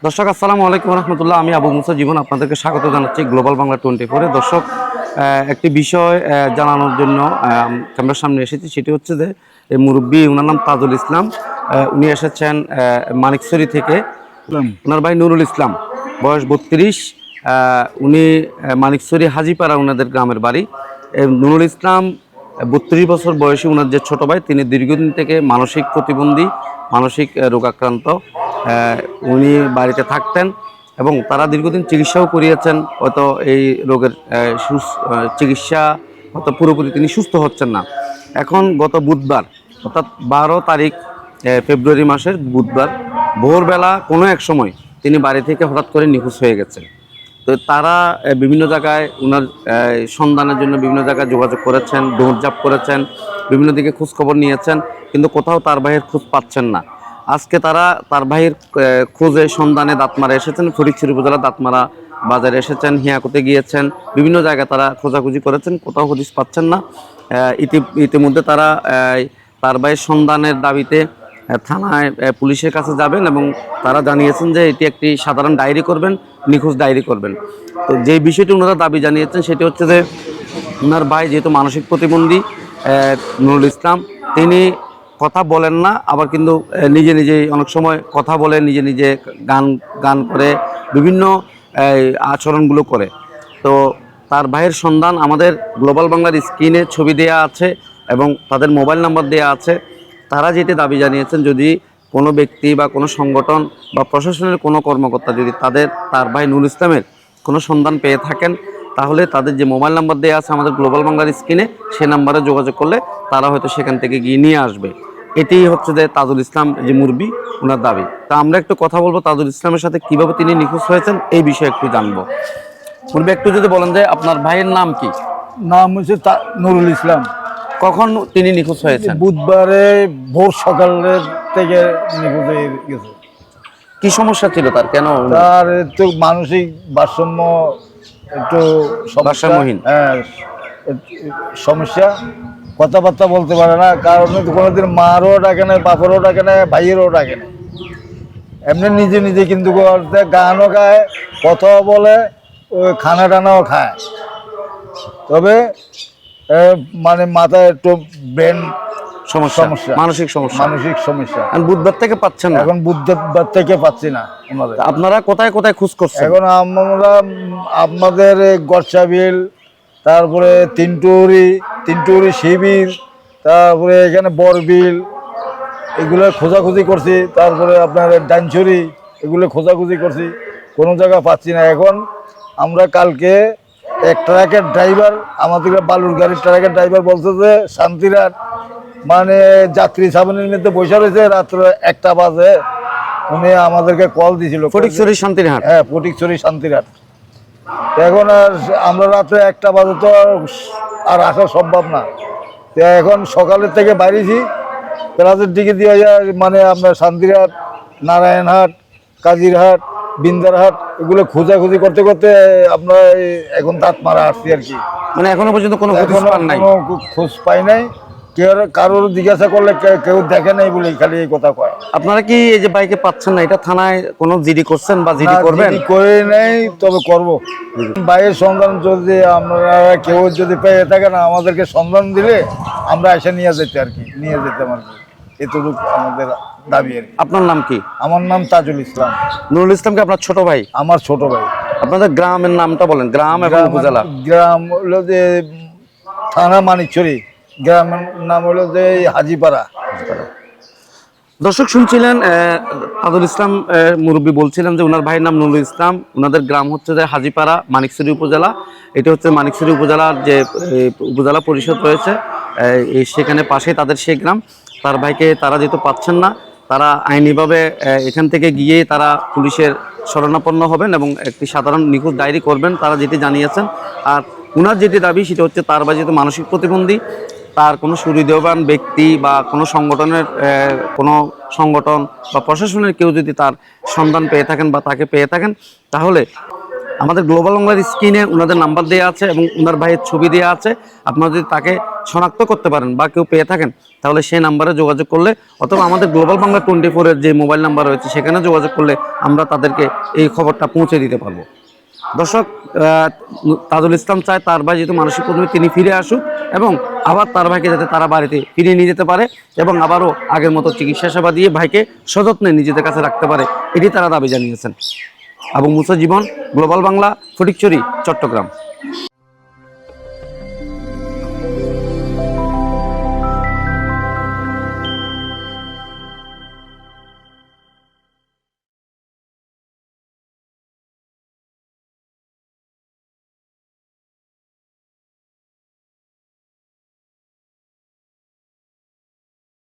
দর্শক আসসালামু আলাইকুম রহমতুল্লাহ। আমি আবু মুসা জীবন আপনাদেরকে স্বাগত জানাচ্ছি গ্লোবাল বাংলা 24-এ। দর্শক, একটি বিষয় জানানোর জন্য ক্যামেরার সামনে এসেছি। সেটি হচ্ছে যে এই মুরব্বী, ওনার নাম তাজুল ইসলাম। উনি এসেছেন মানিকছড়ি থেকে। ওনার ভাই নুরুল ইসলাম, বয়স 32। উনি মানিকছড়ি হাজিপাড়া ওনাদের গ্রামের বাড়ি। নুরুল ইসলাম 32 বছর বয়সী। ওনার যে ছোট ভাই, তিনি দীর্ঘদিন থেকে মানসিক প্রতিবন্ধী, মানসিক রোগাক্রান্ত। উনি বাড়িতে থাকতেন এবং তারা দীর্ঘদিন চিকিৎসাও করিয়েছেন। হয়তো এই রোগের চিকিৎসা হয়তো পুরোপুরি তিনি সুস্থ হচ্ছেন না। এখন গত বুধবার, অর্থাৎ 12 তারিখ ফেব্রুয়ারি মাসের বুধবার ভোরবেলা কোনো এক সময় তিনি বাড়ি থেকে হঠাৎ করে নিখোঁজ হয়ে গেছেন। তো তারা বিভিন্ন জায়গায় ওনার সন্ধানের জন্য বিভিন্ন জায়গায় যোগাযোগ করেছেন, দৌড়ঝাঁপ করেছেন, বিভিন্ন দিকে খোঁজখবর নিয়েছেন, কিন্তু কোথাও তার ভাইয়ের খোঁজ পাচ্ছেন না। আজকে তারা তার ভাইয়ের খোঁজে সন্ধানে দাঁতমারা এসেছেন, ফটিকছড়ি উপজেলা দাঁতমারা বাজারে এসেছেন, হিয়াকুতে গিয়েছেন, বিভিন্ন জায়গায় তারা খোঁজাখুঁজি করেছেন, কোথাও হদিস পাচ্ছেন না। ইতিমধ্যে তারা তার ভাইয়ের সন্ধানের দাবিতে থানায় পুলিশের কাছে যাবেন এবং তারা জানিয়েছেন যে এটি একটি সাধারণ ডায়েরি করবেন, নিখোঁজ ডায়েরি করবেন। তো যে বিষয়টি ওনারা দাবি জানিয়েছেন সেটি হচ্ছে যে ওনার ভাই যেহেতু মানসিক প্রতিবন্ধী নুরুল ইসলাম, তিনি কথা বলেন না, আবার কিন্তু নিজে নিজেই অনেক সময় কথা বলে, নিজে নিজে গান গান করে, বিভিন্ন আচরণগুলো করে। তো তার ভাইয়ের সন্ধান আমাদের গ্লোবাল বাংলার স্ক্রিনে ছবি দেয়া আছে এবং তাদের মোবাইল নাম্বার দেয়া আছে। তারা যেটি দাবি জানিয়েছেন, যদি কোনো ব্যক্তি বা কোনো সংগঠন বা প্রশাসনের কোনো কর্মকর্তা যদি তার ভাই নুরুল ইসলামের কোনো সন্ধান পেয়ে থাকেন, তাহলে তাদের যে মোবাইল নাম্বার দেওয়া আছে আমাদের গ্লোবাল বাংলার স্ক্রিনে, সে নাম্বারে যোগাযোগ করলে তারা হয়তো সেখান থেকে গিয়ে নিয়ে আসবে। এটি হচ্ছে যে তাজুল ইসলাম যে মুরব্বি, ওনার দাবি। তা আমরা একটু কথা বলবো তাজুল ইসলামের সাথে, কিভাবে তিনি নিখোঁজ হয়েছেন এই বিষয়ে একটু জানবো। মুরব্বি, একটু যদি বলেন যে আপনার ভাইয়ের নাম কি? নাম হচ্ছে নুরুল ইসলাম। কখন তিনি নিখোঁজ হয়েছেন? বুধবারে ভোর সকালের থেকে নিখোঁজ হয়ে গেছে। কি সমস্যা ছিল তার? কেন তার একটু মানসিক ভারসাম্য, একটু ভারসাম্যহীন? হ্যাঁ, সমস্যা। কথাবার্তা বলতে পারে না, কারণ কোনোদিন মারও ডাকে না, বাপেরও ডাকে না, ভাইয়েরও ডাকে না। এমনি নিজে নিজে কিন্তু গানও গায়, কথাও বলে, ওই খানা টানাও খায়। তবে মানে মাথায় একটু ব্রেন সমস্যা, মানসিক সমস্যা। বুধবার থেকে পাচ্ছেন না? এখন বুধবার থেকে পাচ্ছি না। আপনারা কোথায় কোথায় খোঁজ করছেন? এখন আমরা আপনাদের গরসাবিল, তারপরে তিনটুরি শিবির, তারপরে এখানে বরবিল, এগুলো খোঁজাখুঁজি করছি। তারপরে আপনার ডানছড়ি, এগুলো খোঁজাখুঁজি করছি, কোনো জায়গা পাচ্ছি না। এখন আমরা কালকে এক ট্রাকের ড্রাইভার, আমাদের বালুর গাড়ির ট্রাকের ড্রাইভার বলছে যে শান্তিরহাট মানে যাত্রী সামনের মধ্যে বসে রয়েছে, রাত্র 1টা বাজে উনি আমাদেরকে কল দিয়েছিল। ফটিকছড়ি শান্তিরহাট? হ্যাঁ, ফটিকছড়ি শান্তিরহাট। এখন আর আমরা রাত্রে 1টা বাজে তো আর আসা সম্ভব না। তো এখন সকালের থেকে বাইরেছি, প্লাসের দিকে দিয়ে যায় মানে আপনার শান্তিরহাট, নারায়ণহাট, কাজিরহাট, বিন্দারহাট, এগুলো খোঁজাখুঁজি করতে করতে আমরা এখন দাঁতমারা আসছি আর কি। মানে এখনো পর্যন্ত কোনো খোঁজ পাই নাই। কারোর জিজ্ঞাসা করলে কেউ দেখে নাই বলে খালি এই কথা কয়। আপনারা কি এই যে বাইকে পাচ্ছেন না, এটা থানায় কোনো জিডি করছেন বা জিডি করবেন? করে নাই, তবে করব। বাইরের সন্ধান যদি আমরা কেউ যদি পেয়ে থাকে না, আমাদেরকে সন্ধান দিলে আমরা এসে নিয়ে যেতে আর কি, নিয়ে যেতাম আর কি। এতটুকু আমাদের দাবি আর কি। আপনার নাম কি? আমার নাম তাজুল ইসলাম। নুরুল ইসলামকে আপনার ছোট ভাই? আমার ছোট ভাই। আপনাদের গ্রামের নামটা বলেন, গ্রাম এবং উপজেলা। গ্রাম হলো যে থানা মানিকছড়ি, গ্রামের নাম হলো যে হাজিপাড়া। দর্শক শুনছিলেন তাজুল ইসলাম মুরব্বী বলছিলেন যে ওনার ভাইয়ের নাম নুরুল ইসলাম, ওনাদের গ্রাম হচ্ছে যে হাজিপাড়া, মানিকছড়ি উপজেলা। এটা হচ্ছে মানিকছড়ি উপজেলার যে উপজেলা পরিষদ রয়েছে, সেখানে পাশে তাদের সেই গ্রাম। তার ভাইকে তারা যেহেতু পাচ্ছেন না, তারা আইনিভাবে এখান থেকে গিয়ে তারা পুলিশের শরণাপন্ন হবেন এবং একটি সাধারণ নিখোঁজ ডায়েরি করবেন, তারা যেটি জানিয়েছেন। আর ওনার যেটি দাবি সেটা হচ্ছে তার ভাই যেহেতু মানসিক প্রতিবন্ধী, তার কোনো সুবিধাবান ব্যক্তি বা কোনো সংগঠনের কোনো সংগঠন বা প্রশাসনের কেউ যদি তার সন্ধান পেয়ে থাকেন বা তাকে পেয়ে থাকেন, তাহলে আমাদের গ্লোবাল বাংলার স্ক্রিনে ওনাদের নাম্বার দেওয়া আছে এবং ওনার ভাইয়ের ছবি দেওয়া আছে। আপনারা যদি তাকে শনাক্ত করতে পারেন বা কেউ পেয়ে থাকেন তাহলে সেই নাম্বারে যোগাযোগ করলে, অথবা আমাদের গ্লোবাল বাংলা 24-এর যে মোবাইল নাম্বার রয়েছে সেখানে যোগাযোগ করলে আমরা তাদেরকে এই খবরটা পৌঁছে দিতে পারবো। দর্শক, তাজুল ইসলাম চায় তার ভাই যেহেতু মানসিক প্রতিবন্ধী তিনি ফিরে আসুক এবং আবার তার ভাইকে যাতে তারা বাড়িতে ফিরিয়ে নিয়ে যেতে পারে এবং আবারও আগের মতো চিকিৎসা সেবা দিয়ে ভাইকে সযত্নে নিজেদের কাছে রাখতে পারে, এটি তারা দাবি জানিয়েছেন। আবু মুসা জীবন, গ্লোবাল বাংলা, ফটিকছড়ি, চট্টগ্রাম।